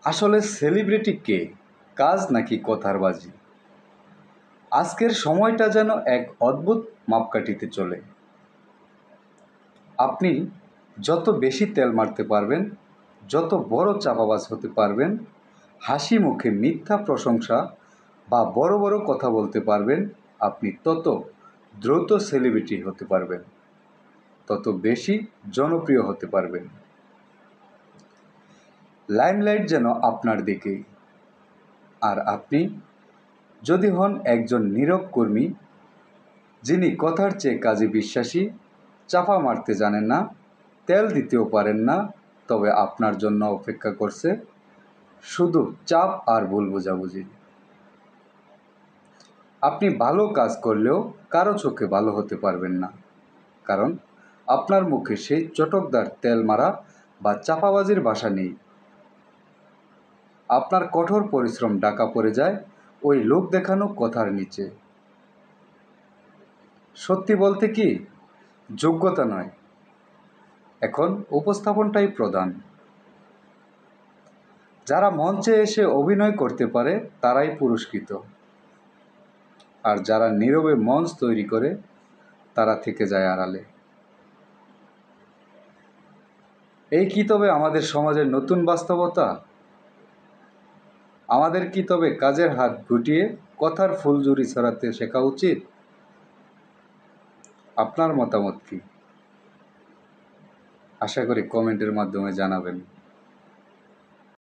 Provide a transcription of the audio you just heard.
আসলে সেলিব্রিটি কে, কাজ নাকি কথার বাজি? আজকের সময়টা যেন এক অদ্ভুত মাপকাঠিতে চলে। আপনি যত বেশি তেল মারতে পারবেন, যত বড় চাপাবাজ হতে পারবেন, হাসি মুখে মিথ্যা প্রশংসা বা বড় বড় কথা বলতে পারবেন, আপনি তত দ্রুত সেলিব্রিটি হতে পারবেন, তত বেশি জনপ্রিয় হতে পারবেন। লাইমলাইট যেন আপনার দিকেই। আর আপনি যদি হন একজন নীরব কর্মী, যিনি কথার চেয়ে কাজে বিশ্বাসী, চাপা মারতে জানেন না, তেল দিতেও পারেন না, তবে আপনার জন্য অপেক্ষা করছে শুধু চাপ আর ভুল বোঝাবুঝি। আপনি ভালো কাজ করলেও কারো চোখে ভালো হতে পারবেন না, কারণ আপনার মুখে সেই চটকদার তেল মারা বা চাপাবাজির ভাষা নেই। আপনার কঠোর পরিশ্রম ঢাকা পড়ে যায় ওই লোক দেখানো কথার নিচে। সত্যি বলতে কি, যোগ্যতা নয়, এখন উপস্থাপনটাই প্রধান। যারা মঞ্চে এসে অভিনয় করতে পারে তারাই পুরস্কৃত, আর যারা নীরবে মঞ্চ তৈরি করে তারা থেকে যায় আড়ালে। এই কি তবে আমাদের সমাজের নতুন বাস্তবতা? আমাদের কি তবে কাজের হাত গুটিয়ে কথার ফুলঝুরি ছড়াতে শেখা উচিত? আপনার মতামত কি? আশা করি কমেন্টের মাধ্যমে জানাবেন।